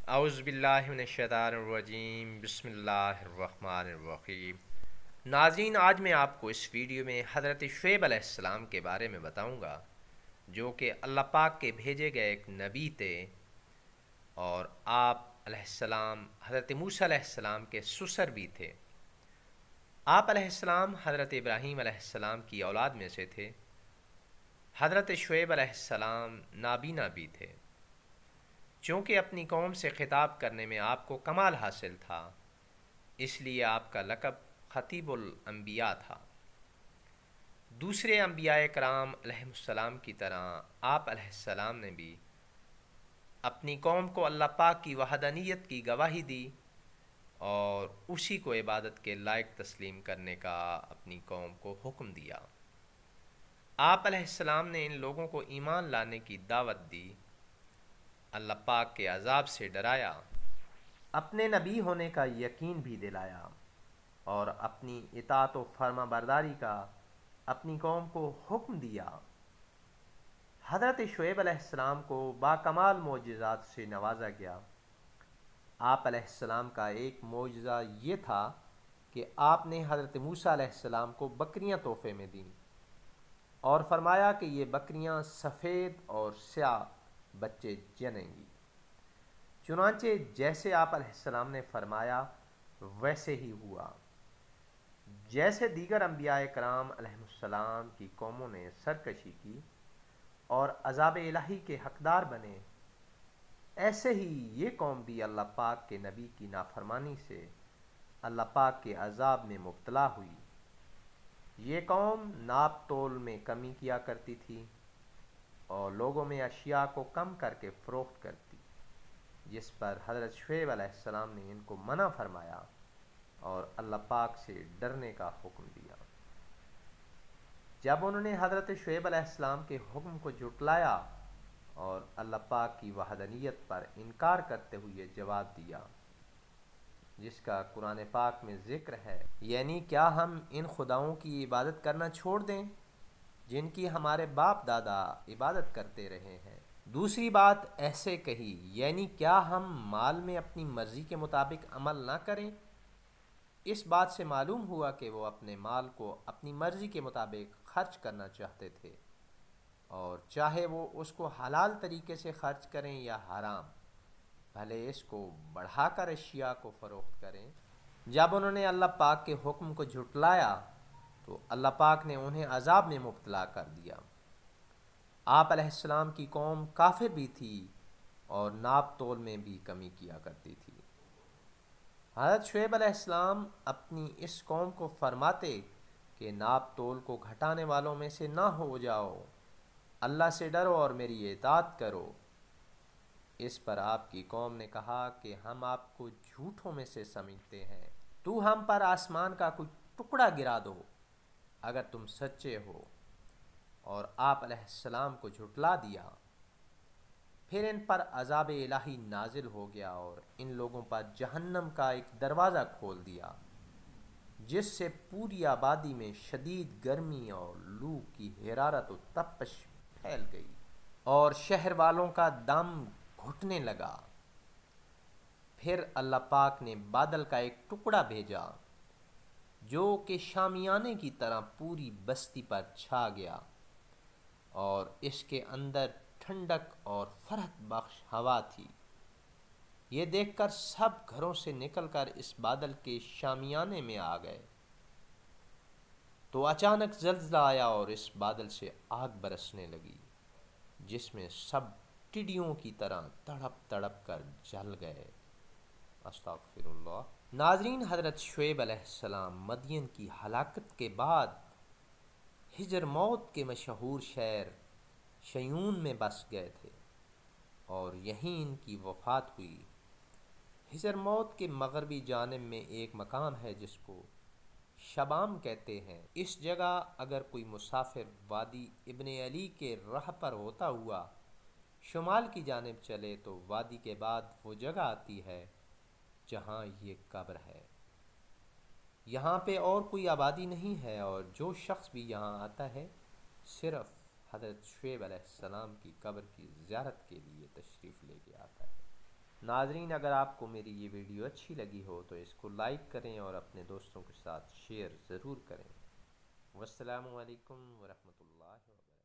اعوذ باللہ من الشیطان الرجیم، بسم اللہ الرحمن الرحیم۔ ناظرین، آج میں آپ کو اس ویڈیو میں حضرت شعیب علیہ السلام کے بارے میں بتاؤں گا، جو کہ اللہ پاک کے بھیجے گئے ایک نبی تھے، اور آپ علیہ السلام حضرت موسیٰ علیہ السلام کے سسر بھی تھے۔ آپ علیہ السلام حضرت ابراہیم علیہ السلام کی اولاد میں سے تھے۔ حضرت شعیب علیہ السلام نابینا بھی تھے۔ چونکہ اپنی قوم سے خطاب کرنے میں آپ کو کمال حاصل تھا، اس لیے آپ کا لقب خطیب الانبیاء تھا۔ دوسرے انبیاء کرام علیہ السلام کی طرح آپ علیہ السلام نے بھی اپنی قوم کو اللہ پاک کی وحدانیت کی گواہی دی اور اسی کو عبادت کے لائق تسلیم کرنے کا اپنی قوم کو حکم دیا۔ آپ علیہ السلام نے ان لوگوں کو ایمان لانے کی دعوت دی، اللہ پاک کے عذاب سے ڈرایا، اپنے نبی ہونے کا یقین بھی دلایا، اور اپنی اطاعت و فرما برداری کا اپنی قوم کو حکم دیا۔ حضرت شعیب علیہ السلام کو باکمال معجزات سے نوازا گیا۔ آپ علیہ السلام کا ایک معجزہ یہ تھا کہ آپ نے حضرت موسیٰ علیہ السلام کو بکریاں تحفے میں دیں اور فرمایا کہ یہ بکریاں سفید اور سیاہ بچے جنیں گی۔ چنانچہ جیسے آپ علیہ السلام نے فرمایا ویسے ہی ہوا۔ جیسے دیگر انبیاء کرام علیہ السلام کی قوموں نے سرکشی کی اور عذاب الہی کے حقدار بنے، ایسے ہی یہ قوم بھی اللہ پاک کے نبی کی نافرمانی سے اللہ پاک کے عذاب میں مبتلا ہوئی۔ یہ قوم ناپ تول میں کمی کیا کرتی تھی اور لوگوں میں اشیاء کو کم کر کے فروخت کرتی، جس پر حضرت شعیب علیہ السلام نے ان کو منع فرمایا اور اللہ پاک سے ڈرنے کا حکم دیا۔ جب انہوں نے حضرت شعیب علیہ السلام کے حکم کو جھٹلایا اور اللہ پاک کی وحدانیت پر انکار کرتے ہوئے جواب دیا، جس کا قرآن پاک میں ذکر ہے، یعنی کیا ہم ان خداؤں کی عبادت کرنا چھوڑ دیں جن کی ہمارے باپ دادا عبادت کرتے رہے ہیں؟ دوسری بات ایسے کہی، یعنی کیا ہم مال میں اپنی مرضی کے مطابق عمل نہ کریں؟ اس بات سے معلوم ہوا کہ وہ اپنے مال کو اپنی مرضی کے مطابق خرچ کرنا چاہتے تھے، اور چاہے وہ اس کو حلال طریقے سے خرچ کریں یا حرام، بھلے اس کو بڑھا کر اشیاء کو فروخت کریں۔ جب انہوں نے اللہ پاک کے حکم کو جھٹلایا تو اللہ پاک نے انہیں عذاب میں مبتلا کر دیا۔ آپ علیہ السلام کی قوم کافر بھی تھی اور ناپ تول میں بھی کمی کیا کرتی تھی۔ حضرت شعیب علیہ السلام اپنی اس قوم کو فرماتے کہ ناپ تول کو گھٹانے والوں میں سے نہ ہو جاؤ، اللہ سے ڈرو اور میری اطاعت کرو۔ اس پر آپ کی قوم نے کہا کہ ہم آپ کو جھوٹوں میں سے سمجھتے ہیں، تو ہم پر آسمان کا کوئی ٹکڑا گرا دو اگر تم سچے ہو، اور آپ علیہ السلام کو جھٹلا دیا۔ پھر ان پر عذاب الہی نازل ہو گیا اور ان لوگوں پر جہنم کا ایک دروازہ کھول دیا، جس سے پوری آبادی میں شدید گرمی اور لو کی حرارت و تپش پھیل گئی اور شہر والوں کا دم گھٹنے لگا۔ پھر اللہ پاک نے بادل کا ایک ٹکڑا بھیجا جو کہ شامیانے کی طرح پوری بستی پر چھا گیا، اور اس کے اندر ٹھنڈک اور فرحت بخش ہوا تھی۔ یہ دیکھ کر سب گھروں سے نکل کر اس بادل کے شامیانے میں آ گئے۔ تو اچانک زلزلہ آیا اور اس بادل سے آگ برسنے لگی، جس میں سب ٹڈیوں کی طرح تڑپ تڑپ کر جل گئے۔ استغفر اللہ۔ ناظرین، حضرت شعیب علیہ السلام مدین کی ہلاکت کے بعد ہجر موت کے مشہور شہر شیون میں بس گئے تھے اور یہیں ان کی وفات ہوئی۔ ہجر موت کے مغربی جانب میں ایک مقام ہے جس کو شبام کہتے ہیں۔ اس جگہ اگر کوئی مسافر وادی ابن علی کے راہ پر ہوتا ہوا شمال کی جانب چلے تو وادی کے بعد وہ جگہ آتی ہے جہاں یہ قبر ہے۔ یہاں پہ اور کوئی آبادی نہیں ہے، اور جو شخص بھی یہاں آتا ہے صرف حضرت شعیب علیہ السلام کی قبر کی زیارت کے لیے تشریف لے کے آتا ہے۔ ناظرین، اگر آپ کو میری یہ ویڈیو اچھی لگی ہو تو اس کو لائک کریں اور اپنے دوستوں کے ساتھ شیئر ضرور کریں۔ والسلام علیکم ورحمۃ اللہ وبرکاتہ۔